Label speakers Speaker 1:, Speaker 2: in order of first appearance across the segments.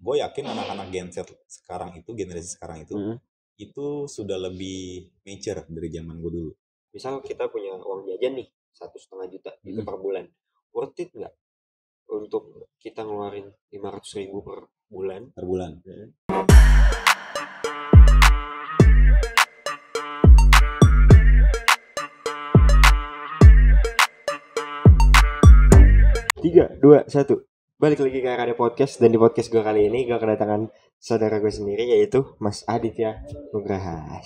Speaker 1: gue yakin anak-anak Gen Z sekarang itu, generasi sekarang itu sudah lebih mature dari zaman gue dulu.
Speaker 2: Misal kita punya uang jajan nih 1,5 juta itu per bulan, worth it nggak untuk kita ngeluarin 500.000 per bulan?
Speaker 1: Per bulan.
Speaker 2: Tiga, dua, satu. Balik lagi ke RAD Podcast, dan di podcast gue kali ini gue kedatangan saudara gue sendiri, yaitu Mas Aditya Nugraha.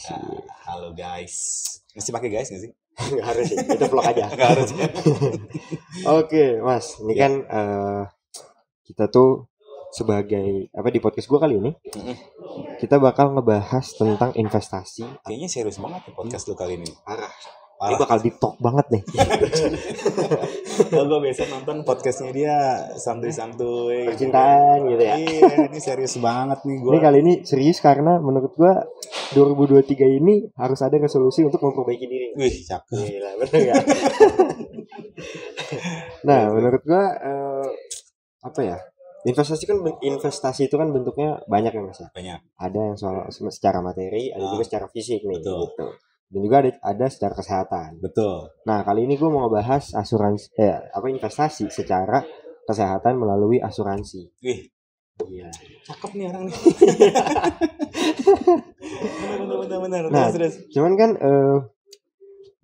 Speaker 1: Halo guys. Mesti pakai guys nggak sih?
Speaker 2: Nggak harus sih, itu vlog aja.
Speaker 1: Nggak harus.
Speaker 2: Oke, Mas, ini kan kita tuh sebagai di podcast gue kali ini kita bakal ngebahas tentang investasi.
Speaker 1: Kayaknya serius banget nih podcast lu kali ini.
Speaker 2: Parah. Ini bakal di talk banget nih.
Speaker 1: Gue biasa nonton podcastnya dia santuy-santuy
Speaker 2: percintaan gitu ya.
Speaker 1: Iya, ini serius banget nih gue.
Speaker 2: Ini kali ini serius karena menurut gue 2023 ini harus ada resolusi untuk memperbaiki diri.
Speaker 1: Wih, cakep.
Speaker 2: Gila, bener gak? Nah, menurut gue investasi itu kan bentuknya banyak ya Mas ya.
Speaker 1: Banyak.
Speaker 2: Ada yang soal secara materi, ada juga secara fisik nih.
Speaker 1: Betul.
Speaker 2: Gitu. Dan juga ada secara kesehatan.
Speaker 1: Betul.
Speaker 2: Nah, kali ini gue mau ngebahas investasi secara kesehatan melalui asuransi.
Speaker 1: Wih,
Speaker 2: iya.
Speaker 1: Cakep nih orang nih. Bener.
Speaker 2: Nah, cuman kan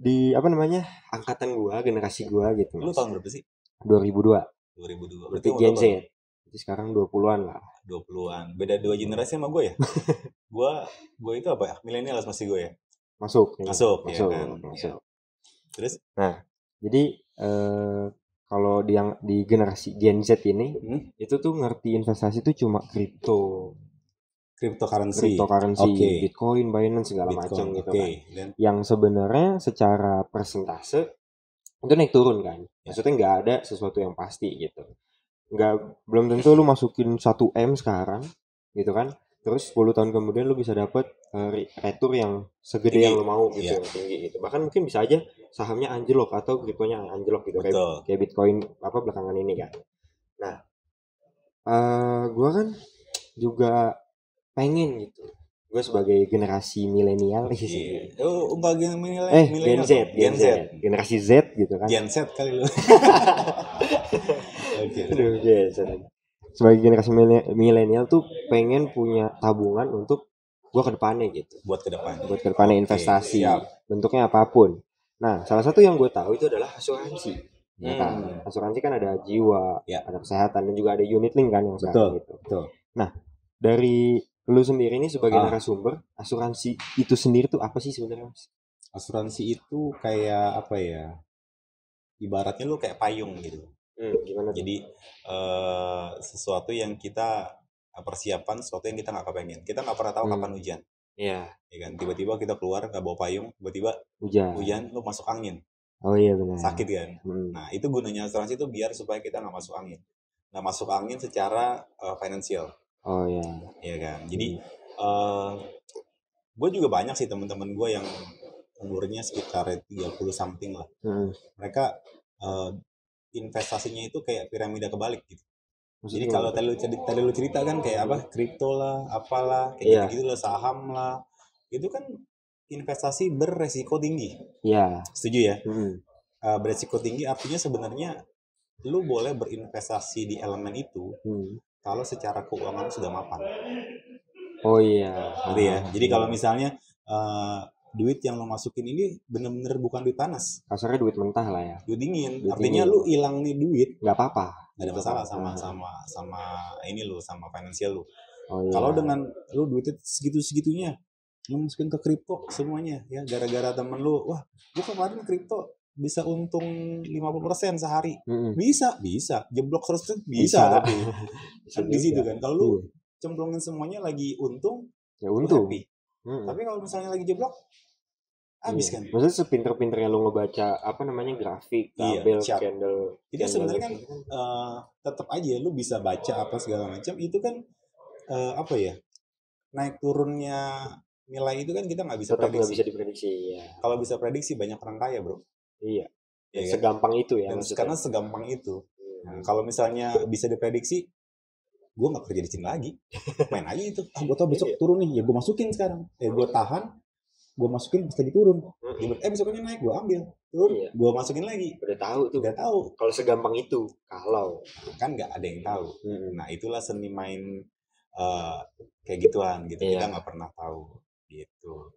Speaker 2: di angkatan gue, generasi gue gitu.
Speaker 1: Lu tahun berapa sih?
Speaker 2: 2002. Berarti Gen Z. Jadi sekarang 20-an lah.
Speaker 1: 20-an. Beda 2 generasi sama gue ya. Gue itu apa ya? Milenial masih gue ya.
Speaker 2: Masuk.
Speaker 1: Ya kan?
Speaker 2: Masuk.
Speaker 1: Terus?
Speaker 2: Nah, jadi kalau di generasi Gen Z ini itu tuh ngerti investasi itu cuma cryptocurrency, Bitcoin, Binance segala macam gitu kan. Yang sebenarnya secara persentase itu naik turun kan. Maksudnya nggak ada sesuatu yang pasti gitu. Belum tentu lu masukin 1M sekarang gitu kan. Terus 10 tahun kemudian lu bisa dapat retur yang segede yang lu mau gitu, tinggi gitu. Bahkan mungkin bisa aja sahamnya anjlok atau kriptonya anjlok gitu, kayak Bitcoin belakangan ini kan. Nah, gua kan juga pengen gitu. Gue sebagai generasi milenial
Speaker 1: sih. Oh, bagian milenial.
Speaker 2: Gen Z. Generasi Z gitu kan.
Speaker 1: Gen Z kali lu.
Speaker 2: Aduh, Gen Z. Sebagai generasi milenial tuh pengen punya tabungan untuk gua ke depannya gitu.
Speaker 1: Buat ke
Speaker 2: depannya investasi. Bentuknya apapun. Nah, salah satu yang gue tahu itu adalah asuransi. Nah, asuransi kan ada jiwa, ada kesehatan, dan juga ada unit link kan yang sekarang gitu.
Speaker 1: Betul.
Speaker 2: Nah, dari lu sendiri ini sebagai narasumber, asuransi itu sendiri tuh apa sih sebenarnya, Mas?
Speaker 1: Asuransi itu kayak apa ya? Ibaratnya lu kayak payung gitu.
Speaker 2: Gimana?
Speaker 1: Jadi sesuatu yang kita persiapan, sesuatu yang kita nggak kepengen. Kita nggak pernah tahu kapan hujan.
Speaker 2: Iya.
Speaker 1: Ya kan? Tiba-tiba kita keluar nggak bawa payung, tiba-tiba hujan, lu masuk angin.
Speaker 2: Oh iya benar.
Speaker 1: Sakit kan? Nah itu gunanya asuransi itu biar supaya kita nggak masuk angin. Nggak masuk angin secara finansial.
Speaker 2: Oh iya.
Speaker 1: Iya kan? Jadi gue juga banyak sih teman-teman gue yang umurnya sekitar 30 something lah. Mereka investasinya itu kayak piramida kebalik gitu. Maksudnya, jadi kalau tadi lu cerita kan kayak apa, kripto lah, apalah, kayak gitu lah, saham lah, itu kan investasi beresiko tinggi.
Speaker 2: Iya.
Speaker 1: Setuju ya? Beresiko tinggi artinya sebenarnya lu boleh berinvestasi di elemen itu kalau secara keuangan sudah mapan.
Speaker 2: Oh iya.
Speaker 1: Gitu ya. Jadi kalau misalnya duit yang lo masukin ini bener-bener bukan duit panas.
Speaker 2: Kasarnya duit mentah lah ya.
Speaker 1: Duit dingin. Artinya lu hilang nih duit.
Speaker 2: Gak apa-apa.
Speaker 1: Gak ada masalah sama ini lu, sama finansial lu.
Speaker 2: Oh, iya.
Speaker 1: Kalau dengan lu duitnya segitunya, lu masukin ke kripto semuanya ya, gara-gara temen lu, wah, gua kemarin kripto bisa untung 50% sehari. Bisa. Jeblok 100% bisa. Tapi di situ kan. Kalau lu cemplungin semuanya lagi untung,
Speaker 2: ya untung.
Speaker 1: Happy. Tapi kalau misalnya lagi jeblok, habis kan.
Speaker 2: Maksudnya sepinter-pinternya lo ngebaca grafik, tabel, candle.
Speaker 1: Itu sebenarnya kan tetap aja lu bisa baca apa segala macam. Itu kan naik turunnya nilai itu kan kita nggak bisa
Speaker 2: tetap
Speaker 1: prediksi.
Speaker 2: Nggak bisa diprediksi. Ya.
Speaker 1: Kalau bisa prediksi banyak orang kaya bro.
Speaker 2: Iya.
Speaker 1: Ya,
Speaker 2: segampang itu ya.
Speaker 1: Dan karena segampang itu. Nah, kalau misalnya bisa diprediksi, gue nggak kerja di sini lagi, main aja itu. Gue tau besok turun nih, ya gue masukin sekarang. Gue tahan, gue masukin pas lagi turun. Besoknya naik, gue ambil, turun, gue masukin lagi.
Speaker 2: Udah tahu tuh.
Speaker 1: Udah tahu.
Speaker 2: Kalau segampang itu, kalau
Speaker 1: kan nggak ada yang tahu. Nah itulah seni main kayak gituan gitu. Kita nggak pernah tahu gitu.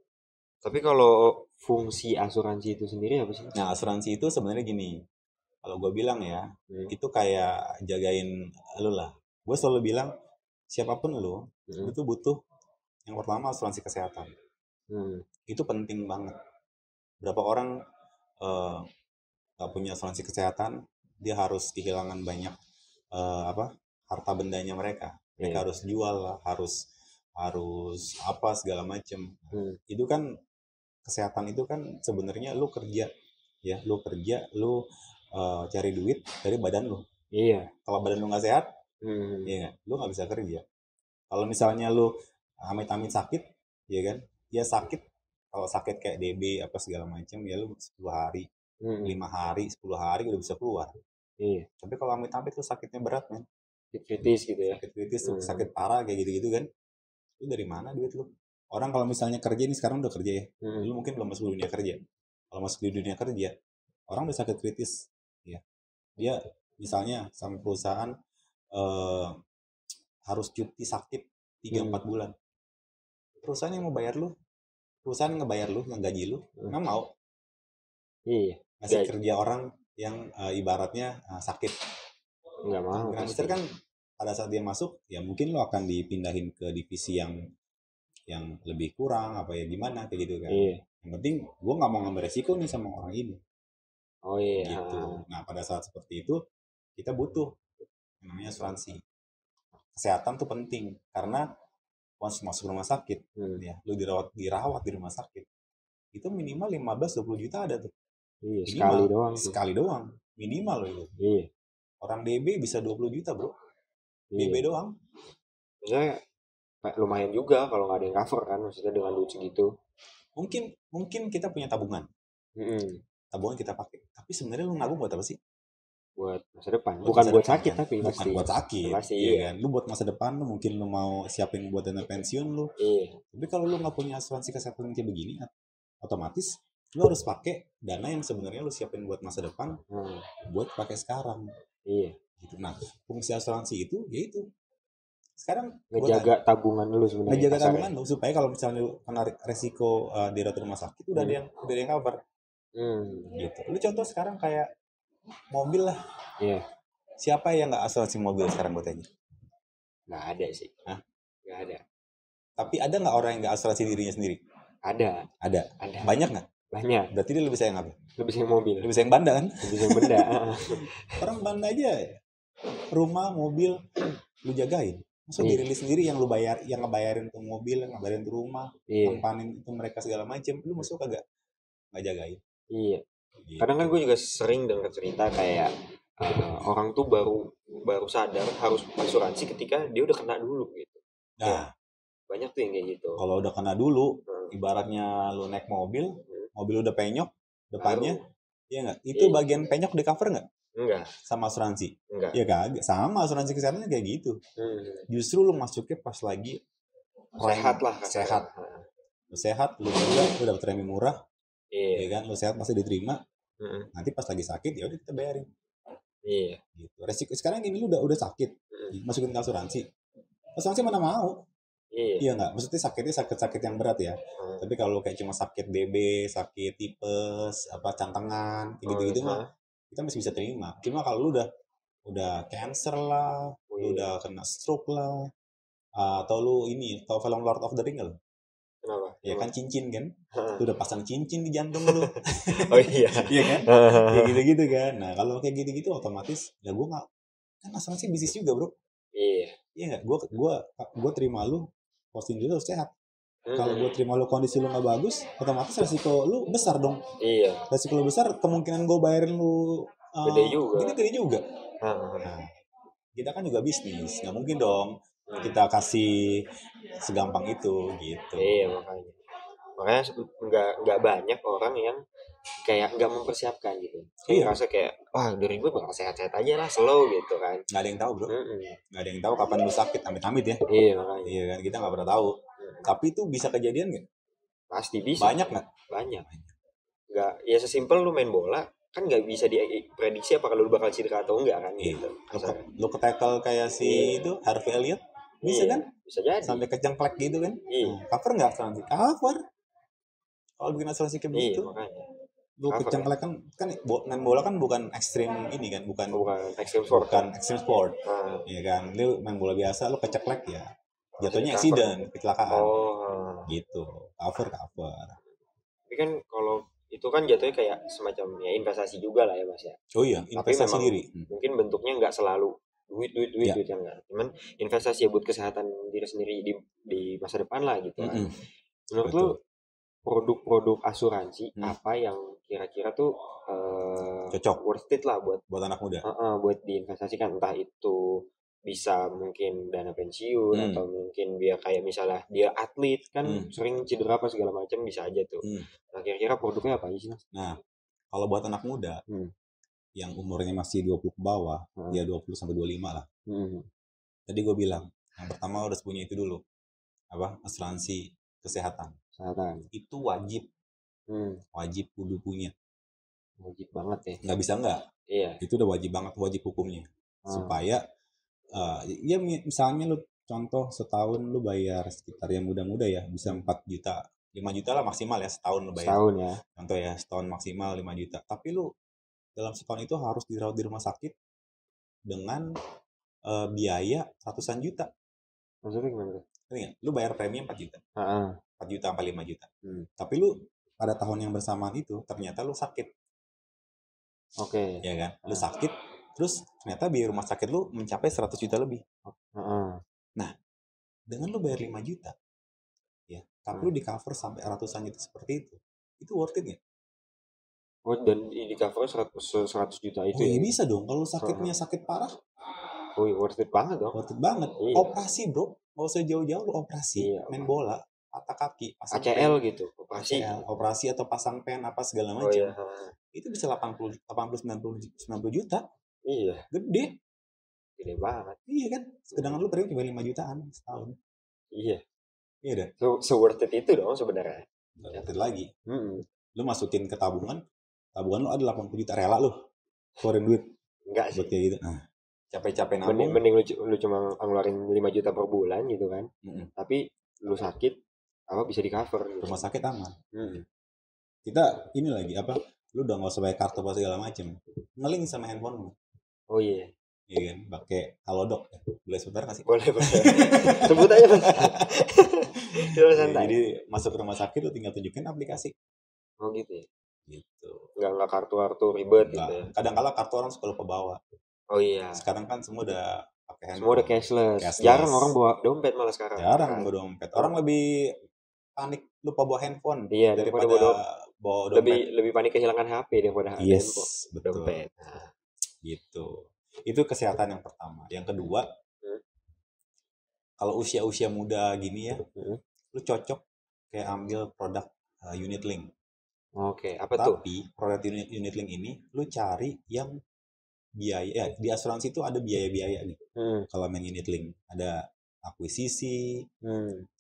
Speaker 2: Tapi kalau fungsi asuransi itu sendiri apa sih?
Speaker 1: Nah asuransi itu sebenarnya gini. Kalau gue bilang ya, itu kayak jagain lu lah. Gue selalu bilang, siapapun lu, lu tuh butuh yang pertama asuransi kesehatan. Itu penting banget. Berapa orang gak punya asuransi kesehatan, dia harus kehilangan banyak harta bendanya mereka. Mereka harus jual lah, harus apa segala macem. Itu kan kesehatan itu kan sebenarnya lu kerja ya, lu cari duit dari badan lu.
Speaker 2: Iya.
Speaker 1: Kalau badan lu nggak sehat, ya lu nggak bisa kerja. Kalau misalnya lu amit-amit sakit, ya kan? Ya sakit. Kalau sakit kayak DB apa segala macam, ya lu 10 hari, 5 hari, 10 hari udah bisa keluar.
Speaker 2: Iya.
Speaker 1: Tapi kalau amit-amit lu sakitnya berat, men.
Speaker 2: Kritis gitu ya.
Speaker 1: Sakit kritis, sakit parah kayak gitu-gitu kan. Lu dari mana duit lu? Orang kalau misalnya kerja nih sekarang udah kerja ya. Lu mungkin belum masuk dunia kerja. Kalau masuk di dunia kerja, orang udah sakit kritis. Ya. Dia misalnya sama perusahaan harus cuti sakit 3-4 bulan. Perusahaan yang mau bayar lu, perusahaan ngebayar lu, ngegaji lu, nggak mau.
Speaker 2: Iya.
Speaker 1: Ngasih kerja orang yang ibaratnya sakit.
Speaker 2: Nggak mau.
Speaker 1: Grand Master kan pada saat dia masuk, ya mungkin lo akan dipindahin ke divisi yang lebih kurang apa ya gimana kayak gitu kan. Iya. Yang penting gue nggak mau ngambil resiko nih sama orang ini.
Speaker 2: Oh iya.
Speaker 1: Gitu. Nah pada saat seperti itu kita butuh yang namanya asuransi. Kesehatan tuh penting karena once masuk rumah sakit, ya lu dirawat di rumah sakit, itu minimal 15-20 juta ada tuh.
Speaker 2: Iya,
Speaker 1: minimal, sekali doang. Minimal loh itu.
Speaker 2: Iya.
Speaker 1: Orang DB bisa 20 juta bro. Iya. DB doang.
Speaker 2: Maksudnya lumayan juga kalau nggak ada yang cover kan, maksudnya dengan duit segitu.
Speaker 1: Mungkin kita punya tabungan. Tabungan kita pakai. Tapi sebenarnya lu nabung buat apa sih?
Speaker 2: Buat masa depan. Bukan buat sakit kan? Tapi
Speaker 1: bukan
Speaker 2: pasti.
Speaker 1: Buat sakit.
Speaker 2: Pasti
Speaker 1: iya kan. Lu buat masa depan lu mungkin lu mau siapin buat dana pensiun lu.
Speaker 2: Iya.
Speaker 1: Tapi kalau lu nggak punya asuransi kesehatan kayak begini, otomatis lu harus pakai dana yang sebenarnya lu siapin buat masa depan buat pakai sekarang.
Speaker 2: Iya.
Speaker 1: Gitu. Nah, fungsi asuransi itu yaitu sekarang
Speaker 2: ngejaga tabungan lu sebenarnya.
Speaker 1: Ngejaga tabungan lu supaya kalau misalnya lu kena resiko dirawat rumah sakit udah ada yang cover. Gitu. Lu contoh sekarang kayak mobil lah.
Speaker 2: Iya.
Speaker 1: Siapa yang nggak asuransi mobil sekarang gue tanya?
Speaker 2: Nggak ada sih.
Speaker 1: Hah?
Speaker 2: Nggak ada.
Speaker 1: Tapi ada nggak orang yang nggak asuransi dirinya sendiri?
Speaker 2: Ada.
Speaker 1: Banyak nggak?
Speaker 2: Banyak.
Speaker 1: Berarti dia lebih sayang apa?
Speaker 2: Lebih sayang mobil.
Speaker 1: Lebih sayang banda kan?
Speaker 2: Lebih sayang benda.
Speaker 1: Orang banda aja rumah, mobil lu jagain. Maksudnya dirilis sendiri yang lu bayar, yang ngebayarin tuh mobil, yang ngebayarin tuh rumah, tempanin itu mereka segala macam, lu masuk kagak nggak jagain?
Speaker 2: Iya. Gitu. Kadang kan gue juga sering dengar cerita kayak orang tuh baru sadar harus asuransi ketika dia udah kena dulu gitu.
Speaker 1: Nah,
Speaker 2: banyak tuh yang kayak gitu.
Speaker 1: Kalau udah kena dulu, ibaratnya lu naik mobil udah penyok depannya, iya nggak? Itu bagian penyok di cover nggak?
Speaker 2: Enggak.
Speaker 1: Sama asuransi?
Speaker 2: Enggak.
Speaker 1: Ya kagak. Sama asuransi kesehatan kayak gitu. Justru lu masuknya pas lagi
Speaker 2: sehat lah.
Speaker 1: Sehat. Lu sehat, lu juga lu dapet premi murah. Iya kan? Lu sehat pasti diterima. Nanti pas lagi sakit ya udah kita bayarin.
Speaker 2: Iya.
Speaker 1: Gitu. Resiko sekarang gini lu udah sakit, masukin ke asuransi. Asuransi mana mau? Iya nggak? Maksudnya sakitnya sakit yang berat ya. Tapi kalau kayak cuma sakit DB, sakit tipes, apa cantengan, gitu-gitu mah kita masih bisa terima. Cuma kalau lu udah cancer lah, lu udah kena stroke lah, atau lu ini tau film Lord of the Ring lo?
Speaker 2: Kenapa?
Speaker 1: Ya kan cincin kan? Lu udah pasang cincin di jantung lu.
Speaker 2: Oh iya.
Speaker 1: Iya kan? Ya gitu-gitu kan. Nah kalau kayak gitu-gitu otomatis, ya gue nggak, kan asuransi bisnis juga bro.
Speaker 2: Iya.
Speaker 1: Iya nggak? Gue terima lu, posting dulu harus sehat. Kalau gue terima lu kondisi lu nggak bagus, otomatis resiko lu besar dong.
Speaker 2: Iya.
Speaker 1: Resiko lu besar, kemungkinan gue bayarin lu
Speaker 2: gede juga.
Speaker 1: Nah, kita kan juga bisnis, nggak mungkin dong kita kasih segampang itu gitu.
Speaker 2: Iya makanya nggak banyak orang yang kayak nggak mempersiapkan gitu. Kayak ngerasa kayak wah dari gue bakal sehat-sehat aja lah, slow gitu kan.
Speaker 1: Nggak ada yang tahu bro. Nggak ada yang tahu kapan lu sakit, amit-amit ya.
Speaker 2: Iya makanya.
Speaker 1: Iya kan, kita nggak pernah tahu. Tapi itu bisa kejadian nggak?
Speaker 2: Pasti bisa.
Speaker 1: Banyak nggak?
Speaker 2: Banyak. Nggak, ya sesimpel lu main bola kan nggak bisa diprediksi apakah lu bakal cedera atau enggak kan gitu.
Speaker 1: Lu ke-tackle kayak si itu Harvey Elliott bisa kan?
Speaker 2: Bisa jadi.
Speaker 1: Sampai kejengklek gitu kan? Nah, cover nggak asuransi? Cover. Kalau bikin asuransi kayak begitu.
Speaker 2: Makanya.
Speaker 1: Lu kecengklek kan main bola kan bukan ekstrim ini kan, bukan
Speaker 2: ekstrim sport.
Speaker 1: Bukan ekstrim sport. Iya kan? Lu main bola biasa lu keceklek ya. Jatuhnya accident, kecelakaan. Gitu. Cover.
Speaker 2: Tapi kan kalau itu kan jatuhnya kayak semacam ya investasi juga lah ya Mas ya.
Speaker 1: Oh iya, investasi diri.
Speaker 2: Mungkin bentuknya nggak selalu duit yang enggak. Cuman investasi ya buat kesehatan diri sendiri di masa depan lah gitu kan. Menurut lu produk-produk asuransi apa yang kira-kira tuh
Speaker 1: cocok,
Speaker 2: worth it lah buat
Speaker 1: anak muda?
Speaker 2: Buat diinvestasikan, entah itu bisa mungkin dana pensiun atau mungkin biar kayak misalnya dia atlet kan sering cedera apa segala macam bisa aja tuh. Nah kira-kira produknya apa sih Mas?
Speaker 1: Nah kalau buat anak muda yang umurnya masih 20 ke bawah, ya 20 sampai 25 lah. Tadi gue bilang yang pertama harus punya itu dulu, apa, asuransi kesehatan. Itu wajib. Wajib kudu punya.
Speaker 2: Wajib banget ya.
Speaker 1: Nggak bisa nggak.
Speaker 2: Iya.
Speaker 1: Itu udah wajib banget, wajib hukumnya. Supaya ya misalnya lu contoh setahun lu bayar sekitar yang muda-muda ya bisa 4 juta 5 juta lah maksimal ya setahun lu bayar.
Speaker 2: Setahun ya.
Speaker 1: Contoh ya setahun maksimal 5 juta. Tapi lu dalam setahun itu harus dirawat di rumah sakit dengan biaya ratusan juta.
Speaker 2: Maksudnya gimana?
Speaker 1: Lu bayar premi 4 juta. 4 juta sampai 5 juta. Tapi lu pada tahun yang bersamaan itu ternyata lu sakit.
Speaker 2: Oke.
Speaker 1: Ya kan? Lu sakit terus ternyata biaya rumah sakit lu mencapai 100 juta lebih. Nah, dengan lu bayar 5 juta ya, tapi lu di cover sampai ratusan juta seperti itu worth it nggak?
Speaker 2: Oh, dan di cover 100 juta itu
Speaker 1: ya? Bisa dong, kalau sakitnya sakit parah.
Speaker 2: Oh, worth it banget dong.
Speaker 1: Worth it banget. Iya. Operasi bro, nggak usah jauh-jauh lu operasi. Main bola, patah kaki, pasang
Speaker 2: ACL
Speaker 1: pen,
Speaker 2: gitu,
Speaker 1: operasi atau pasang pen apa segala macam. Itu bisa 80, 90 juta.
Speaker 2: Iya.
Speaker 1: Gede
Speaker 2: banget.
Speaker 1: Iya kan? Sedangkan lu premi cuma 5 jutaan setahun.
Speaker 2: Iya.
Speaker 1: Iya deh.
Speaker 2: So worth it itu dong sebenarnya.
Speaker 1: Worth it lagi. Lu masukin ke tabungan lu ada 80 juta rela lu keluarin duit.
Speaker 2: Enggak sih.
Speaker 1: Buat kayak gitu. Nah, capek-capek nabung.
Speaker 2: Mending lu cuma ngeluarin 5 juta per bulan gitu kan. Tapi lu sakit apa bisa di cover gitu.
Speaker 1: Rumah sakit aman. Kita ini lagi apa? Lu udah nggak usah bayar kartu apa segala macem. Ngelink sama handphone lu.
Speaker 2: Oh iya.
Speaker 1: Iya kan, pakai Halodoc. Boleh sebentar nggak sih?
Speaker 2: Boleh. Sebut aja Mas.
Speaker 1: Jadi masuk ke rumah sakit lu tinggal tunjukin aplikasi.
Speaker 2: Oh gitu ya.
Speaker 1: Gitu.
Speaker 2: Nggak kartu ribet gitu ya.
Speaker 1: Kadang-kala kartu orang suka lupa bawa.
Speaker 2: Oh iya.
Speaker 1: Sekarang kan semua udah pakai handphone.
Speaker 2: Semua udah cashless. Jarang orang bawa dompet malah sekarang.
Speaker 1: Jarang bawa dompet. Orang lebih panik lupa bawa handphone.
Speaker 2: Iya,
Speaker 1: daripada bawa dompet.
Speaker 2: Lebih panik kehilangan HP daripada
Speaker 1: handphone. Yes, betul.
Speaker 2: Dompet.
Speaker 1: Gitu. Itu kesehatan yang pertama. Yang kedua, kalau usia-usia muda gini ya, lu cocok kayak ambil produk unit link.
Speaker 2: Oke, apa tuh?
Speaker 1: Tapi produk unit link ini lu cari yang biaya ya, di asuransi itu ada biaya-biaya nih. Kalau main unit link ada akuisisi,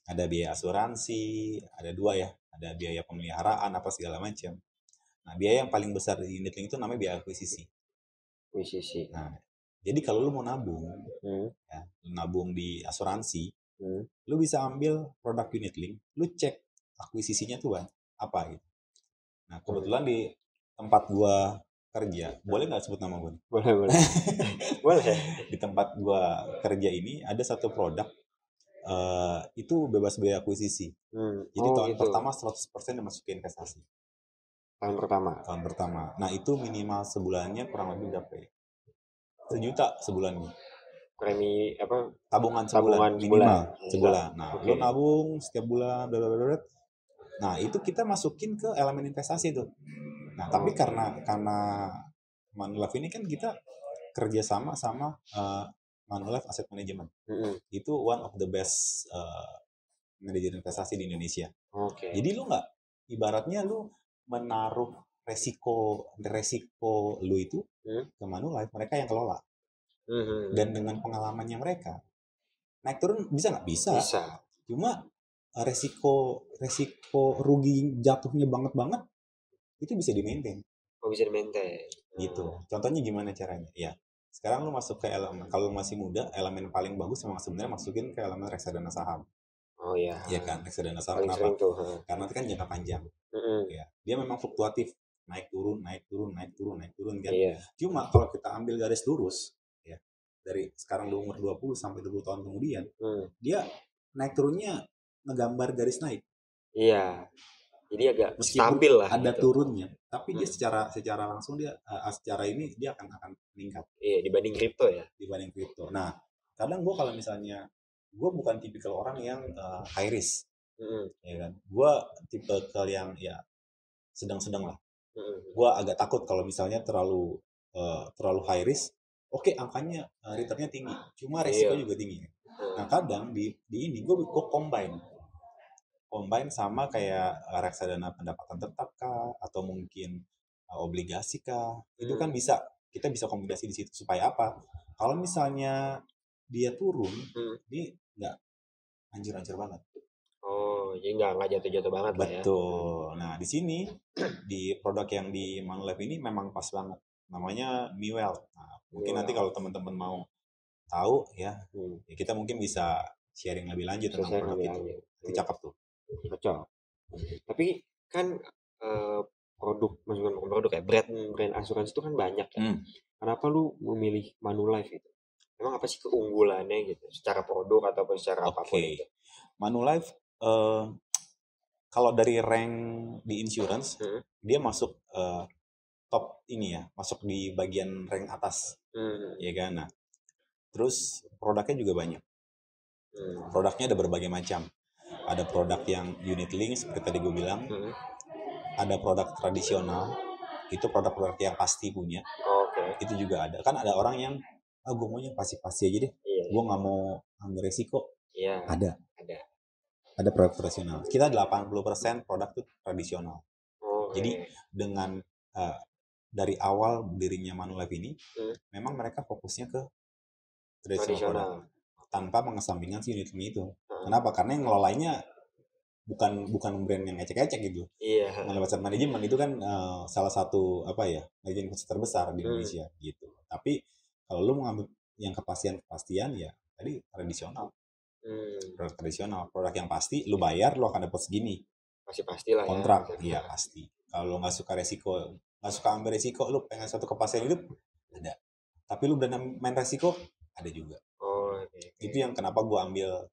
Speaker 1: ada biaya asuransi, ada 2 ya, ada biaya pemeliharaan apa segala macam. Nah, biaya yang paling besar di unit link itu namanya biaya akuisisi. Nah, jadi kalau lu mau nabung, ya, nabung di asuransi, lu bisa ambil produk unit link, lu cek akuisisinya tuh apa gitu. Nah, kebetulan di tempat gua kerja, boleh nggak sebut nama gua?
Speaker 2: Boleh. Boleh.
Speaker 1: Di tempat gua kerja ini ada satu produk itu bebas biaya akuisisi. Jadi tahun pertama 100% dimasukin investasi.
Speaker 2: Tahun pertama.
Speaker 1: Nah, itu minimal sebulannya kurang lebih berapa ya? 1 juta sebulannya.
Speaker 2: Premi apa?
Speaker 1: Tabungan minimal sebulan. Nah, lu nabung setiap bulan. Nah, itu kita masukin ke elemen investasi tuh. Nah, tapi karena Manulife ini kan kita kerjasama sama Manulife Asset Management. Itu one of the best manajer investasi di Indonesia. Jadi lu nggak ibaratnya lu menaruh resiko lu itu ke Manulife, mereka yang kelola. Dan dengan pengalamannya mereka, naik turun bisa nggak? Bisa. Cuma resiko rugi jatuhnya banget itu bisa di-maintain.
Speaker 2: Bisa di-maintain.
Speaker 1: Gitu. Contohnya gimana caranya? Ya, sekarang lu masuk ke elemen, kalau masih muda, elemen paling bagus memang sebenarnya masukin ke elemen reksadana saham.
Speaker 2: Oh iya.
Speaker 1: Iya kan, reksadana saham. Kenapa? Karena itu kan jangka panjang. Ya, dia memang fluktuatif, naik turun kan. Iya. Cuma kalau kita ambil garis lurus, ya, dari sekarang lu umur 20 sampai 20 tahun kemudian, dia naik turunnya ngegambar garis naik.
Speaker 2: Iya. Jadi agak stabil lah.
Speaker 1: Ada gitu. Turunnya, tapi dia secara langsung dia secara ini dia akan meningkat.
Speaker 2: Iya, dibanding kripto ya.
Speaker 1: Dibanding kripto. Nah, kadang gue kalau misalnya gue bukan tipikal orang yang high risk, ya kan. Gue tipikal yang ya sedang-sedang lah. Gue agak takut kalau misalnya terlalu high risk. Oke, angkanya returnnya tinggi, cuma resiko juga tinggi. Nah, kadang di ini gue combine sama kayak reksadana pendapatan tetap kah, atau mungkin obligasi kah. Itu kan bisa, kita bisa kombinasi di situ. Supaya apa? Kalau misalnya dia turun, ini nggak anjir-anjir banget.
Speaker 2: Oh, jadi nggak jatuh-jatuh banget lah ya.
Speaker 1: Betul. Nah, di sini di produk yang di Manulife ini memang pas banget. Namanya Miwell. Nah, mungkin nanti kalau teman-teman mau tahu ya, ya kita mungkin bisa sharing lebih lanjut tentang produk itu. Itu cakep tuh.
Speaker 2: Cocok. Tapi kan produk ya, brand asuransi itu kan banyak ya. Kenapa lu memilih Manulife itu? Emang apa sih keunggulannya gitu? Secara produk ataupun secara apapun itu?
Speaker 1: Manulife kalau dari rank di insurance, dia masuk top ini ya, masuk di bagian rank atas, ya kan. Nah, terus produknya juga banyak. Produknya ada berbagai macam. Ada produk yang unit link seperti tadi gue bilang. Ada produk tradisional, itu produk-produk yang pasti punya. Itu juga ada. Kan ada orang yang gue maunya pasti aja deh. Gue nggak mau ambil resiko. Ada produk tradisional. Kita 80% produk itu tradisional. Jadi dengan dari awal berdirinya Manulife ini, memang mereka fokusnya ke tradisional produk, tanpa mengesampingkan si unit link itu. Kenapa? Karena yang ngelolanya bukan brand yang ecek-ecek gitu. Manulife Asset Management itu kan salah satu manajemen terbesar di Indonesia gitu. Tapi kalau lu mau ngambil yang kepastian ya tadi tradisional. Produk tradisional, produk yang pasti, lu bayar lu akan dapat segini.
Speaker 2: Pastilah
Speaker 1: kontrak, ya. Iya pasti. Kalau nggak suka resiko, nggak suka ambil resiko, lu pengen satu kepastian hidup, ada. Tapi lu berani main resiko, ada juga. Itu yang kenapa gue ambil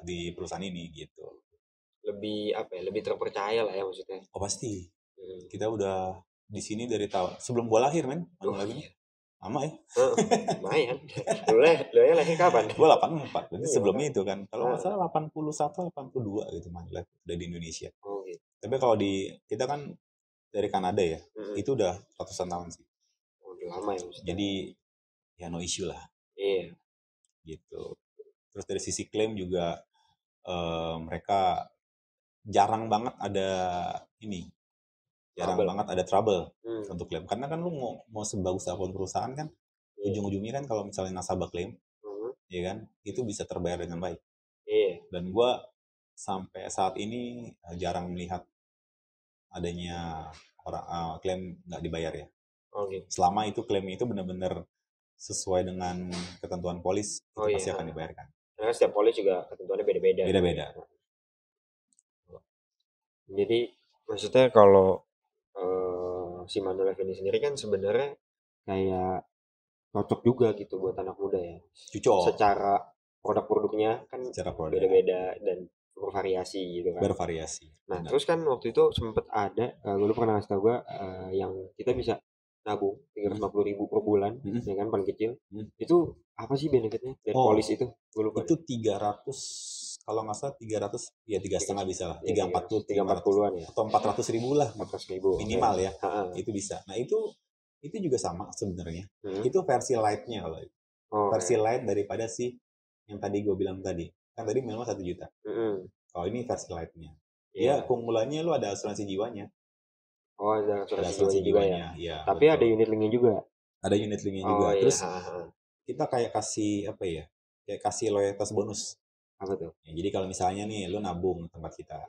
Speaker 1: di perusahaan ini gitu.
Speaker 2: Lebih terpercaya lah ya maksudnya.
Speaker 1: Oh pasti. Kita udah di sini dari tahun sebelum gue lahir, men. Manulife ini. Lama ya?
Speaker 2: Lumayan. Lu lahir kapan?
Speaker 1: Gue 84, berarti sebelumnya itu kan. Kalau nggak salah 81, 82 gitu Manulife udah di Indonesia.
Speaker 2: Gitu.
Speaker 1: Tapi kalau kita kan dari Kanada ya, itu udah ratusan tahun sih.
Speaker 2: Udah lama ya maksudnya.
Speaker 1: Jadi ya no issue lah.
Speaker 2: Iya.
Speaker 1: Gitu. Terus dari sisi klaim juga mereka jarang banget ada banget ada trouble untuk klaim. Karena kan lu mau sebagus apapun perusahaan kan, ujung-ujungnya kan kalau misalnya nasabah klaim, ya kan, itu bisa terbayar dengan baik. Dan gue sampai saat ini jarang melihat adanya orang klaim nggak dibayar ya.
Speaker 2: Gitu.
Speaker 1: Selama itu klaimnya itu benar-benar sesuai dengan ketentuan polis, itu pasti akan dibayarkan.
Speaker 2: Karena setiap polis juga ketentuannya beda-beda. Jadi maksudnya kalau si Manulife ini sendiri kan sebenarnya kayak cocok juga gitu buat anak muda ya.
Speaker 1: Cocok.
Speaker 2: Secara produk-produknya kan beda-beda dan bervariasi gitu kan.
Speaker 1: Bervariasi.
Speaker 2: Nah, terus kan waktu itu sempat ada, gue pernah ngasih tau gue yang kita bisa nabung 350.000 per bulan, ya kan paling kecil. Itu apa sih benefitnya dari polis itu? Gue lupa.
Speaker 1: Itu 300, kalau nggak salah 300, ya 3,5 bisa lah.
Speaker 2: 340-an ya.
Speaker 1: Atau 400.000 lah. 400.000 minimal ya. Itu bisa. Nah itu juga sama sebenarnya. Itu versi light-nya kalau itu. Versi light daripada si yang tadi gue bilang tadi. Kan tadi minimal 1 juta. Kalau ini versi light-nya. Ya kumulanya lu ada asuransi jiwanya.
Speaker 2: Oh, ada asuransi jiwanya ya. Tapi betul. Ada unit linknya juga.
Speaker 1: Ada unit linknya juga. Terus kita kayak kasih apa ya? Kayak kasih loyalitas bonus.
Speaker 2: Apa tuh?
Speaker 1: Ya, jadi kalau misalnya nih lu nabung tempat kita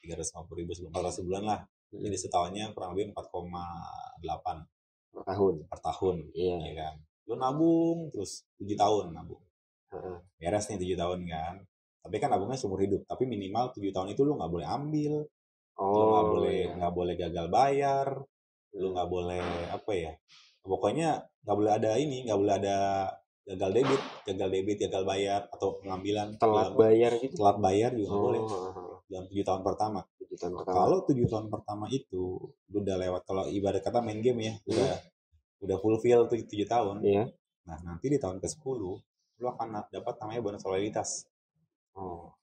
Speaker 1: 350.000 sebulan lah. Jadi setahunnya kurang lebih 4,8 per tahun. Iya kan. Lu nabung terus 7 tahun nabung. Beres nih 7 tahun kan. Tapi kan nabungnya seumur hidup. Tapi minimal 7 tahun itu lu nggak boleh ambil. Lu nggak boleh gagal bayar. Lu nggak boleh apa ya? Pokoknya nggak boleh ada nggak boleh ada gagal debit, gagal bayar atau pengambilan.
Speaker 2: Telat bayar gitu.
Speaker 1: Telat bayar juga nggak boleh. Dalam 7 tahun pertama. Kalau 7 tahun pertama itu udah lewat, kalau ibarat kata main game ya, udah fulfill 7 tahun. Iya. Nah, nanti di tahun ke-10 lu akan dapat namanya bonus loyalitas.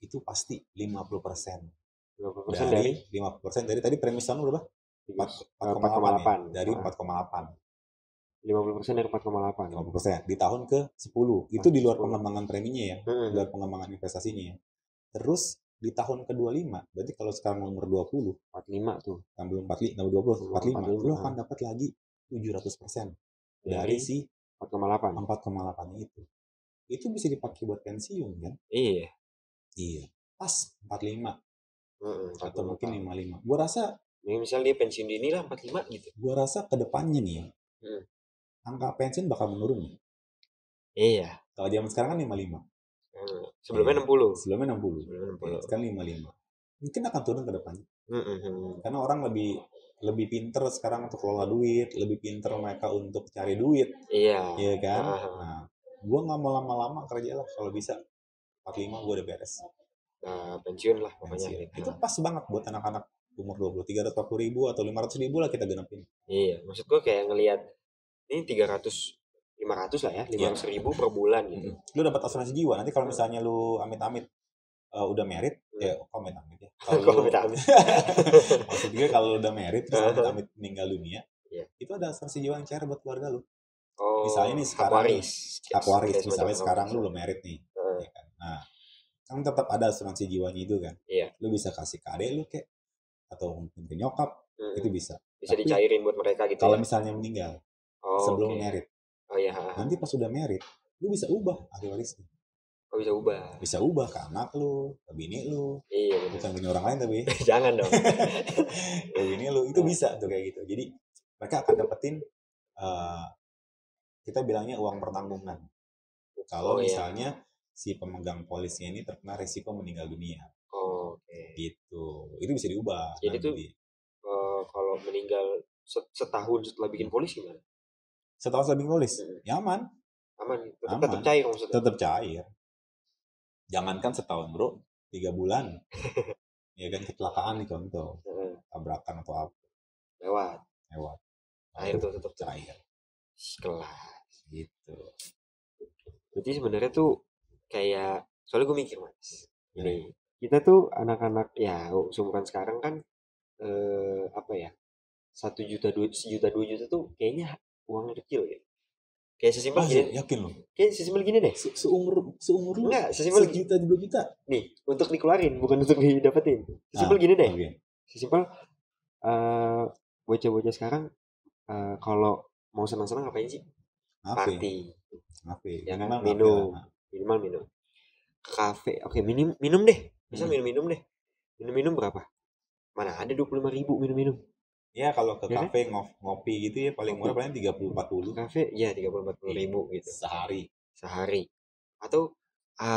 Speaker 1: Itu pasti 50%. 50% dari 50% dari tadi premis tahun berapa? 4,8 ya? Dari 4,8.
Speaker 2: 50% dari 4,8.
Speaker 1: 50% di tahun ke-10. Itu di luar pengembangan preminya ya, di luar pengembangan investasinya ya. Terus di tahun ke-25, berarti kalau sekarang umur 20,
Speaker 2: 45 tuh.
Speaker 1: Belum 45, lu akan dapat lagi 700% dari si 4,8 itu. Itu bisa dipakai buat pensiun kan?
Speaker 2: Iya.
Speaker 1: Pas 45. Atau mungkin 55. Gua rasa
Speaker 2: misal dia pensiun dini lah 45 gitu.
Speaker 1: Gua rasa kedepannya nih ya, angka pensiun bakal menurun.
Speaker 2: Iya.
Speaker 1: Kalau zaman sekarang kan 55.
Speaker 2: Sebelumnya 60.
Speaker 1: Sebelumnya 60. Sekarang 55. Mungkin akan turun ke depannya. Karena orang lebih pinter sekarang untuk kelola duit, lebih pinter mereka untuk cari duit. Iya kan? Nah, gue nggak mau lama-lama kerja lah, kalau bisa 45 gue udah beres.
Speaker 2: Pensiun lah pokoknya.
Speaker 1: Itu pas banget buat anak-anak umur 23, 340.000 atau 500.000 lah kita genepin.
Speaker 2: Iya, maksud gue kayak ngelihat ini 500 lah ya, 500.000 per bulan gitu.
Speaker 1: Lu dapat asuransi jiwa. Nanti kalau misalnya lu amit-amit udah married, ya amit-amit ya. Kalau amit-amit. Maksud gue kalau udah married terus amit-amit meninggal dunia, itu ada asuransi jiwa yang cair buat keluarga lu. Misalnya nih sekarang hak waris, misalnya sekarang lu belum married nih. Ya kan? Nah, kan tetap ada asuransi jiwanya itu kan. Lu bisa kasih ke adek lu kayak atau mungkin ke nyokap, itu bisa.
Speaker 2: Bisa dicairin buat mereka gitu.
Speaker 1: Kalau misalnya meninggal sebelum married. Nanti pas udah married, lu bisa ubah ahli warisnya. Bisa ubah ke anak lu, ke bini lu. Iya, bukan bini orang lain tapi.
Speaker 2: Jangan dong.
Speaker 1: Ke bini lu, itu bisa tuh kayak gitu. Jadi mereka akan dapetin kita bilangnya uang pertanggungan. Kalau misalnya si pemegang polisnya ini terkena risiko meninggal dunia. Gitu. Itu bisa diubah.
Speaker 2: Jadi tuh kalau meninggal setahun setelah bikin polis gimana?
Speaker 1: Setahun setelah bikin polis? Ya aman.
Speaker 2: Tetap cair maksudnya?
Speaker 1: Tetap cair. Jangankan setahun bro, 3 bulan. Ya kan, kecelakaan nih contoh. Tabrakan atau apa.
Speaker 2: Lewat.
Speaker 1: Air tuh tetap cair.
Speaker 2: Kelas.
Speaker 1: Gitu.
Speaker 2: Berarti sebenarnya tuh kayak, soalnya gue mikir mas. Ini kita tuh anak-anak ya seumuran sekarang kan 1 juta 2 juta tuh kayaknya uang kecil ya. Kayak sesimpel gini.
Speaker 1: Yakin lo?
Speaker 2: Kayak sesimpel gini deh.
Speaker 1: Seumur lu?
Speaker 2: Enggak, sesimpel
Speaker 1: 1 juta 2 juta.
Speaker 2: Nih, untuk dikeluarin bukan untuk didapetin. Sesimpel gini deh. Sesimpel bocah-bocah sekarang kalau mau senang-senang ngapain sih? Party. Ya kan? Minimal minum. Kafe. Oke, minum deh. Bisa minum deh. Minum berapa? Mana ada 25.000 minum.
Speaker 1: Ya kalau ke kafe ngopi gitu ya paling murah paling 30-40.
Speaker 2: Kafe ya 30-40.000 gitu.
Speaker 1: Sehari.
Speaker 2: Atau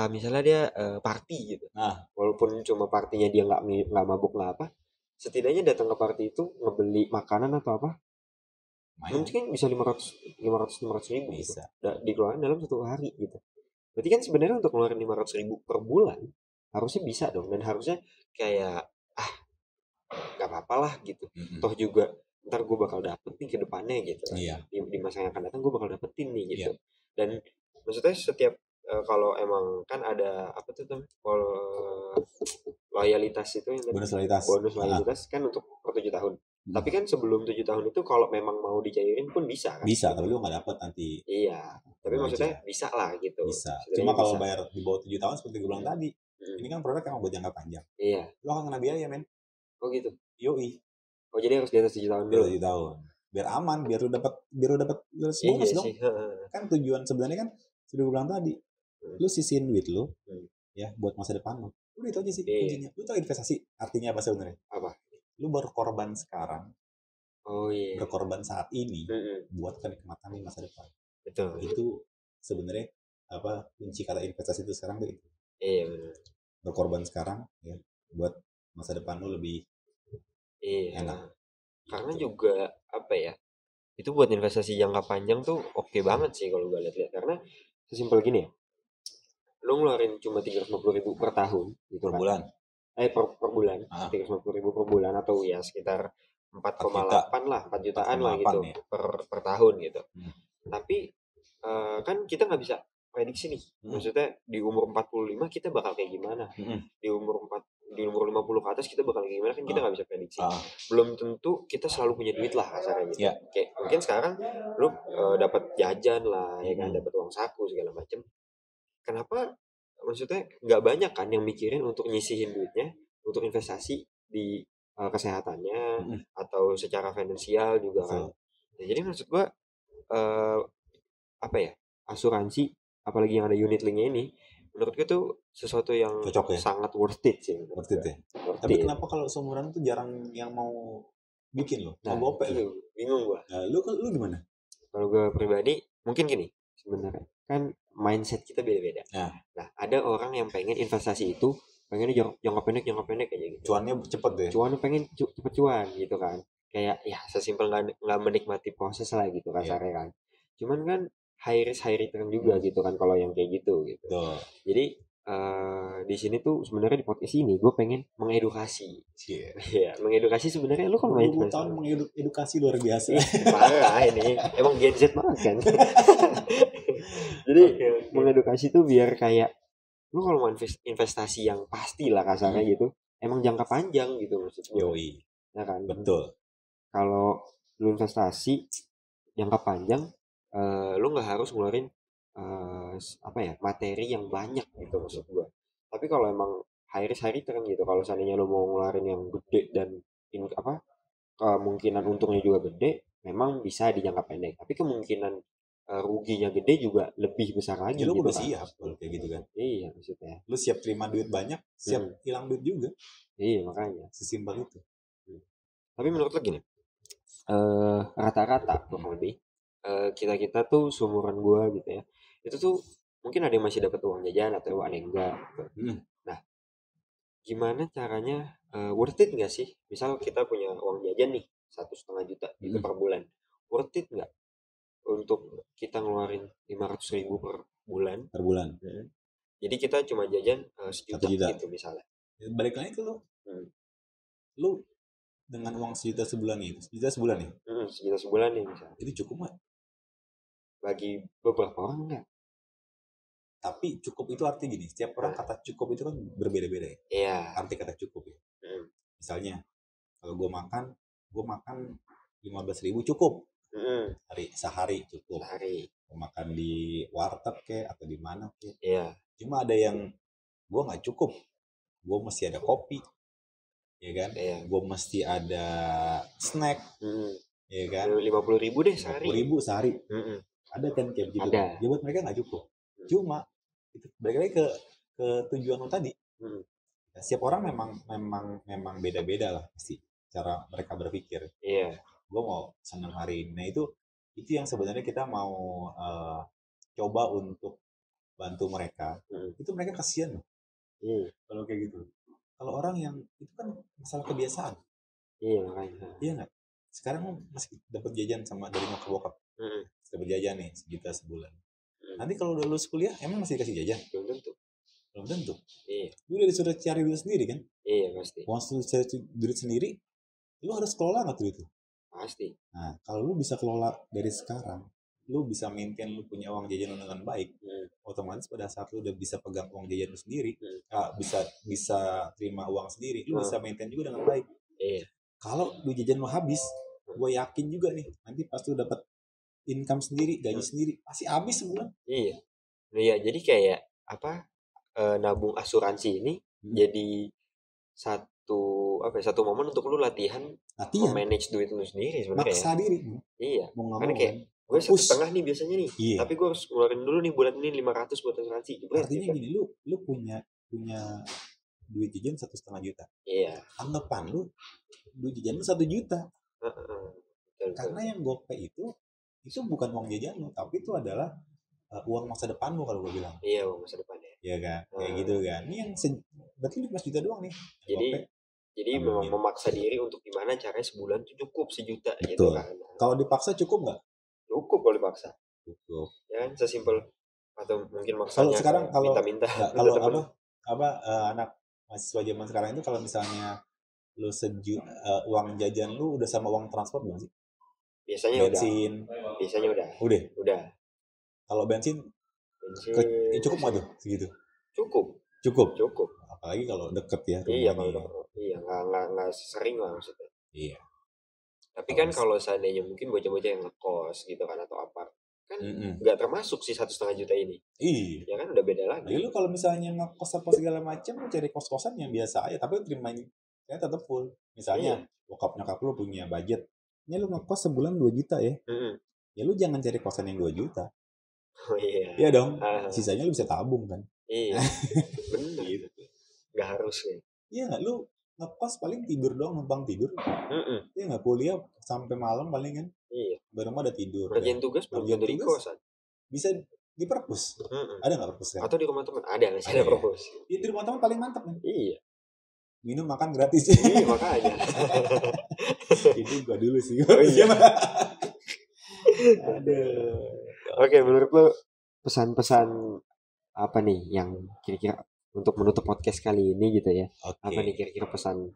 Speaker 2: misalnya dia party gitu. Walaupun cuma partinya dia nggak mabuk nggak apa, setidaknya datang ke party itu ngebeli makanan atau apa, mungkin bisa 500-500.000 bisa dikeluarin dalam 1 hari gitu. Berarti kan sebenarnya untuk ngeluarin 500.000 per bulan harusnya bisa dong, dan harusnya kayak nggak apa-apa lah gitu. Toh juga ntar gue bakal dapet nih ke depannya gitu. Di masa yang akan datang gue bakal dapetin nih gitu. Dan maksudnya setiap kalau emang kan ada apa tuh kalau loyalitas itu yang
Speaker 1: bonus loyalitas
Speaker 2: kan untuk per 7 tahun. Tapi kan sebelum 7 tahun itu kalau memang mau dicairin pun bisa kan?
Speaker 1: Bisa, tapi lu nggak dapet nanti.
Speaker 2: Iya, tapi maksudnya bisa lah gitu.
Speaker 1: Bisa. Cuma kalau bayar di bawah 7 tahun seperti gue bilang tadi, Ini kan produk yang buat jangka panjang.
Speaker 2: Iya.
Speaker 1: Lo akan kena biaya, men.
Speaker 2: Oh gitu.
Speaker 1: Yoi.
Speaker 2: Oh jadi harus di atas 7 tahun dulu.
Speaker 1: 7 tahun. Biar aman, biar lu dapat bonus dong.
Speaker 2: Sih.
Speaker 1: Kan tujuan sebenarnya kan sudah gue bilang tadi. Lu sisihin duit lu ya buat masa depan lu. Udah itu aja sih kuncinya. Lu tahu investasi artinya apa sebenarnya?
Speaker 2: Apa?
Speaker 1: Lu berkorban sekarang.
Speaker 2: Oh iya.
Speaker 1: Berkorban saat ini buat kenikmatan di masa depan.
Speaker 2: Betul.
Speaker 1: Itu sebenarnya apa kunci kata investasi itu sekarang tuh itu.
Speaker 2: Iya benar.
Speaker 1: Berkorban sekarang ya buat masa depan lu lebih enak.
Speaker 2: Karena juga apa ya? Itu buat investasi jangka panjang tuh oke banget sih kalau gue lihat. Karena sesimpel gini ya. Lu ngeluarin cuma 350.000 per tahun gitu
Speaker 1: per bulan.
Speaker 2: Per bulan. 350.000 per bulan atau ya sekitar 4,8 lah, 4 jutaan lah gitu ya. per tahun gitu. Tapi kan kita nggak bisa prediksi nih. Maksudnya di umur 45 kita bakal kayak gimana? Di umur 50 ke atas kita bakal kayak gimana kan kita nggak bisa prediksi. Belum tentu kita selalu punya duit lah kasarnya gitu.
Speaker 1: Yeah.
Speaker 2: Kayak mungkin sekarang lu dapat jajan lah ya kan, dapat uang saku segala macem. Kenapa maksudnya nggak banyak kan yang mikirin untuk nyisihin duitnya untuk investasi di kesehatannya atau secara finansial juga kan. Nah, jadi maksud gua apa ya, asuransi apalagi yang ada unit linknya ini menurut gue tuh sesuatu yang
Speaker 1: cocok ya?
Speaker 2: Sangat worth it sih.
Speaker 1: Worth it ya? Tapi kenapa kalau seumuran tuh jarang yang mau bikin loh? Mau gope loh?
Speaker 2: Bingung gua.
Speaker 1: Nah, lu gimana?
Speaker 2: Kalau gue pribadi mungkin gini sebenarnya kan mindset kita beda-beda. Nah ada orang yang pengen investasi itu pengennya jangka pendek aja gitu.
Speaker 1: Cuannya cepet deh.
Speaker 2: Cuannya pengen cepet cuan gitu kan. Kayak ya sesimpel nggak menikmati proses lah gitu kasarnya kan. Cuman kan high risk high return juga gitu kan kalau yang kayak gitu. Jadi di sini tuh sebenarnya di podcast ini gue pengen mengedukasi. Iya, mengedukasi sebenarnya lu kalau main
Speaker 1: tahun mengedukasi luar biasa.
Speaker 2: Parah ini. Emang Gen Z banget kan. Jadi mengedukasi tuh biar kayak lu kalau mau investasi yang pasti lah kasarnya gitu, emang jangka panjang gitu maksudnya.
Speaker 1: Yoi.
Speaker 2: Ya kan?
Speaker 1: Betul.
Speaker 2: Kalau lu investasi jangka panjang, lu nggak harus ngeluarin materi yang banyak gitu maksud gua. Tapi kalau emang high risk high return gitu, kalau seandainya lu mau ngeluarin yang gede dan kemungkinan untungnya juga gede, memang bisa di jangka pendek. Tapi kemungkinan ruginya gede juga lebih besar lagi.
Speaker 1: Lu
Speaker 2: gitu
Speaker 1: udah siap kalau kayak gitu kan?
Speaker 2: Iya maksudnya.
Speaker 1: Lu siap terima duit banyak, siap hilang duit juga.
Speaker 2: Iya makanya.
Speaker 1: Sesimpel itu.
Speaker 2: Tapi menurut lo gini, rata-rata kurang lebih kita tuh seumuran gua gitu ya, itu tuh mungkin ada yang masih dapat uang jajan atau ada yang enggak. Gitu. Nah, gimana caranya worth it nggak sih? Misal kita punya uang jajan nih 1,5 juta gitu per bulan, worth it nggak untuk kita ngeluarin 500.000 per bulan?
Speaker 1: Per bulan.
Speaker 2: Jadi kita cuma jajan 1 juta gitu misalnya.
Speaker 1: Balik lagi ke lu. Lu dengan uang 1 juta sebulan nih, 1 juta sebulan nih.
Speaker 2: 1 juta sebulan nih misalnya.
Speaker 1: Itu cukup nggak?
Speaker 2: Bagi beberapa orang enggak.
Speaker 1: Tapi cukup itu arti gini, setiap orang kata cukup itu kan berbeda-beda ya.
Speaker 2: Iya.
Speaker 1: Arti kata cukup ya. Misalnya, kalau gue makan 15.000 cukup. Sehari cukup. Gue makan di warteg kek atau di mana kek.
Speaker 2: Iya.
Speaker 1: Cuma ada yang gue nggak cukup. Gue mesti ada kopi, ya kan? Gue mesti ada snack, ya kan?
Speaker 2: 50.000 deh sehari.
Speaker 1: 50.000 sehari. Ada kan kayak gitu.
Speaker 2: Ada.
Speaker 1: Ya buat mereka nggak cukup. Cuma itu balik lagi ke tujuan lo tadi. Setiap orang memang beda-beda lah pasti cara mereka berpikir.
Speaker 2: Iya.
Speaker 1: Gue mau senang hari ini. Nah itu yang sebenarnya kita mau coba untuk bantu mereka. Itu mereka kasihan loh. Kalau kayak gitu. Kalau orang yang itu kan masalah kebiasaan.
Speaker 2: Iya makanya.
Speaker 1: Iya nggak? Sekarang masih dapat jajan sama dari nyokap bokap. Dapat jajan nih 1 juta sebulan. Nanti kalau udah lulus kuliah emang masih dikasih jajan? Belum tentu.
Speaker 2: Iya.
Speaker 1: Lu udah disuruh cari duit sendiri kan?
Speaker 2: Iya pasti.
Speaker 1: Once lu cari duit sendiri, lu harus kelola nggak duit itu?
Speaker 2: Pasti. Nah
Speaker 1: kalau lu bisa kelola dari sekarang, lu bisa maintain lu punya uang jajan dengan baik, otomatis pada saat lu udah bisa pegang uang jajan lu sendiri, bisa terima uang sendiri, lu bisa maintain juga dengan baik.
Speaker 2: Iya.
Speaker 1: Kalau duit jajan lu habis, gue yakin juga nih nanti pas lu dapat income sendiri, gaji sendiri, pasti habis sebulan.
Speaker 2: Iya. Iya, jadi kayak apa? nabung asuransi ini jadi satu momen untuk lu latihan manage duit lu sendiri sebenarnya.
Speaker 1: Maksa diri.
Speaker 2: Iya. Karena kayak gue 1,5 nih biasanya nih. Iya. Tapi gue harus ngeluarin dulu nih bulan ini 500 buat asuransi.
Speaker 1: Artinya gini, lu punya duit jajan 1,5 juta.
Speaker 2: Iya.
Speaker 1: Anggapan lu duit jajan lu 1 juta. Karena yang GoPay itu bukan uang jajan lu, tapi itu adalah uang masa depan lu kalau gue bilang.
Speaker 2: Iya, uang masa depan ya.
Speaker 1: Iya kan, kayak gitu kan. Ini yang berarti 15 juta doang nih.
Speaker 2: Jadi memang memaksa diri untuk gimana caranya sebulan tuh cukup 1 juta.
Speaker 1: Betul.
Speaker 2: Gitu kan.
Speaker 1: Kalau dipaksa cukup nggak?
Speaker 2: Cukup kalau dipaksa.
Speaker 1: Cukup.
Speaker 2: Ya kan, sesimpel atau mungkin maksanya
Speaker 1: kalau
Speaker 2: minta-minta.
Speaker 1: Kalau anak mahasiswa zaman sekarang itu kalau misalnya lu uang jajan lu udah sama uang transport belum sih?
Speaker 2: Biasanya
Speaker 1: bensin.
Speaker 2: Biasanya udah.
Speaker 1: Udah. Kalau bensin cukup nggak tuh segitu? Cukup. Apalagi kalau deket ya.
Speaker 2: Iya, nggak sering lah maksudnya.
Speaker 1: Iya.
Speaker 2: Tapi kan kalau seandainya mungkin bocah-bocah yang ngekos gitu kan atau apa, kan nggak termasuk sih 1,5 juta ini.
Speaker 1: Iya.
Speaker 2: Ya kan udah beda lagi.
Speaker 1: Jadi lu kalau misalnya ngekos apa segala macam, lu cari kos-kosan yang biasa aja, tapi terimanya tetap full. Misalnya bokap nyokap lu punya budget, ini lu ngekos sebulan 2 juta ya. Ya lu jangan cari kosan yang 2 juta.
Speaker 2: Oh iya.
Speaker 1: Iya dong. Sisanya lu bisa tabung kan.
Speaker 2: Iya. Bener. Gitu. Gak harus ya.
Speaker 1: Iya nggak, lu ngekos paling tidur doang, numpang tidur. Iya nggak, kuliah sampai malam paling kan.
Speaker 2: Iya.
Speaker 1: Baru ada tidur.
Speaker 2: Kerjaan tugas belum tentu di kosan.
Speaker 1: Bisa di perpus. Ada nggak perpus kan?
Speaker 2: Atau di rumah teman? Ada perpus.
Speaker 1: Iya, di rumah teman paling mantap kan.
Speaker 2: Iya.
Speaker 1: Minum makan gratis.
Speaker 2: Iya makanya.
Speaker 1: Itu gua dulu sih.
Speaker 2: Oh iya.
Speaker 1: Aduh.
Speaker 2: Oke, menurut lo pesan-pesan apa nih yang kira-kira untuk menutup podcast kali ini gitu ya? Okay. Apa nih kira-kira pesan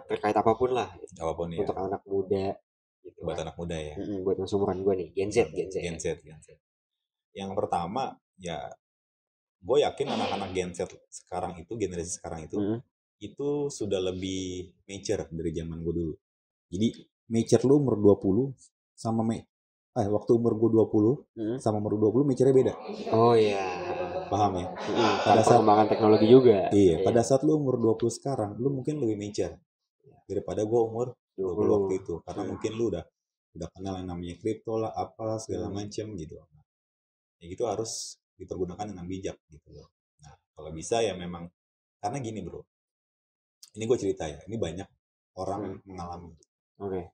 Speaker 2: terkait apapun lah?
Speaker 1: Apapun ya.
Speaker 2: Untuk anak muda.
Speaker 1: Gitu buat anak muda ya.
Speaker 2: Buat yang seumuran gue nih, Gen Z.
Speaker 1: Yang pertama ya, gue yakin anak-anak Gen Z sekarang itu, generasi sekarang itu, itu sudah lebih mature dari zaman gue dulu. Jadi mature lu umur 20 sama waktu umur gue 20 sama umur 20 mature-nya beda.
Speaker 2: Oh iya.
Speaker 1: Paham ya?
Speaker 2: Pada saat perkembangan teknologi juga.
Speaker 1: Iya, pada saat lu umur 20 sekarang, lu mungkin lebih mature daripada gue umur 20 waktu itu. Karena mungkin lu udah kenal yang namanya kripto lah, apa segala macam gitu. Ya gitu harus dipergunakan dengan bijak gitu loh. Nah, kalau bisa ya memang, karena gini bro, ini gue cerita ya, ini banyak orang mengalami.
Speaker 2: Oke.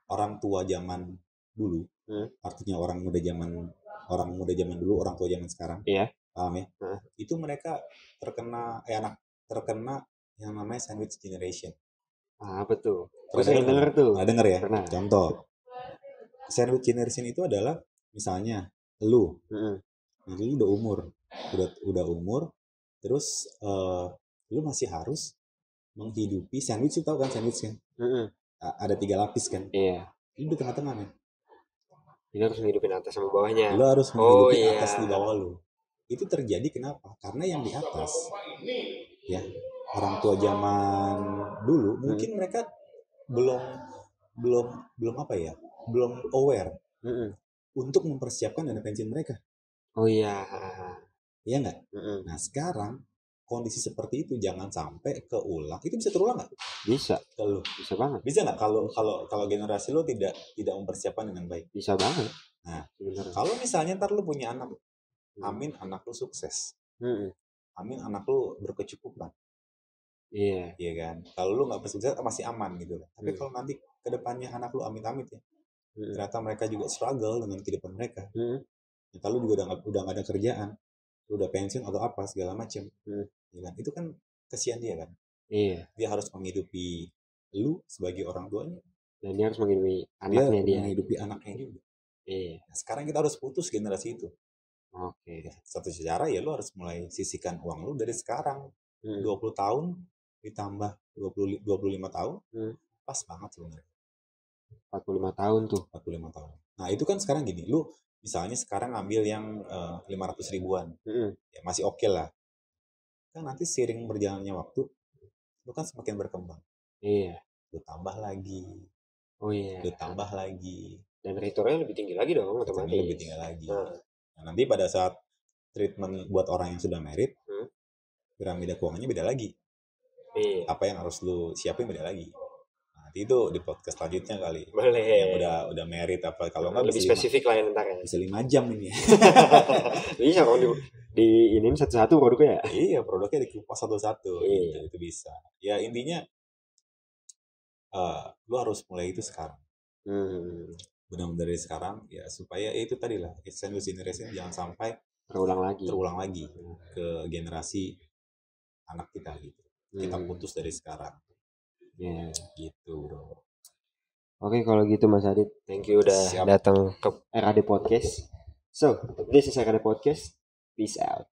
Speaker 1: Orang tua zaman dulu, artinya orang muda zaman dulu, orang tua zaman sekarang, paham ya? Itu mereka terkena yang namanya sandwich generation.
Speaker 2: Apa tuh? Pernah denger tuh?
Speaker 1: Denger ya? Pernah. Contoh, sandwich generation itu adalah misalnya lu udah umur, terus lu masih harus menghidupi sandwich. Lu tahu kan sandwich kan? Ada 3 lapis kan?
Speaker 2: Iya.
Speaker 1: Lu di tengah-tengah nih.
Speaker 2: Lu harus menghidupin atas sama bawahnya.
Speaker 1: Lu harus menghidupi atas di bawah lu. Itu terjadi kenapa? Karena yang di atas, ya orang tua zaman dulu mungkin mereka belum aware untuk mempersiapkan dana pensiun mereka.
Speaker 2: Oh iya.
Speaker 1: Iya nggak? Nah sekarang kondisi seperti itu jangan sampai keulang. Itu bisa terulang nggak?
Speaker 2: Bisa. Bisa banget.
Speaker 1: Bisa nggak kalau generasi lo tidak mempersiapkan dengan baik?
Speaker 2: Bisa banget.
Speaker 1: Nah, kalau misalnya ntar lo punya anak, amin anak lo sukses, amin anak lo berkecukupan.
Speaker 2: Iya.
Speaker 1: Iya kan. Kalau lo nggak bersukses masih aman gitu. Tapi kalau nanti kedepannya anak lo amit-amit ya, ternyata mereka juga struggle dengan kehidupan mereka. Kalau juga udah nggak ada kerjaan, udah pensiun atau apa segala macam, ya kan? Itu kan kesian dia kan.
Speaker 2: Iya.
Speaker 1: Dia harus menghidupi lu sebagai orang tuanya,
Speaker 2: dan dia harus menghidupi anaknya dia.
Speaker 1: Menghidupi anaknya juga.
Speaker 2: Iya.
Speaker 1: Nah, sekarang kita harus putus generasi itu.
Speaker 2: Oke.
Speaker 1: Satu secara ya lu harus mulai sisihkan uang lu dari sekarang. 20 tahun ditambah 25 tahun, pas banget sebenarnya.
Speaker 2: 45 tahun tuh.
Speaker 1: 45 tahun. Nah itu kan sekarang gini, lu misalnya sekarang ngambil yang 500 ribuan, ya masih oke lah. Kan nanti seiring berjalannya waktu, lu kan semakin berkembang.
Speaker 2: Iya.
Speaker 1: Lu tambah lagi.
Speaker 2: Oh iya.
Speaker 1: Lu tambah lagi.
Speaker 2: Dan returnnya lebih tinggi lagi dong, otomatis.
Speaker 1: Lebih tinggi lagi. Nah, nanti pada saat treatment buat orang yang sudah married, piramida keuangannya beda lagi. Apa yang harus lu siapin beda lagi. Nanti itu di podcast selanjutnya kali.
Speaker 2: Boleh.
Speaker 1: Yang udah married apa kalau nggak
Speaker 2: lebih spesifik lah ntar ya.
Speaker 1: Bisa 5 jam ini.
Speaker 2: Iya kalau di ini satu-satu produknya.
Speaker 1: Iya, produknya dikupas satu-satu. Gitu, itu bisa. Ya intinya lu harus mulai itu sekarang. Benar-benar dari sekarang ya supaya itu tadi lah extended generation jangan sampai terulang lagi ke generasi anak kita gitu. Kita putus dari sekarang. Gitu bro.
Speaker 2: Oke, kalau gitu Mas Adit, thank you udah datang ke RAD Podcast. So, this is RAD Podcast. Peace out.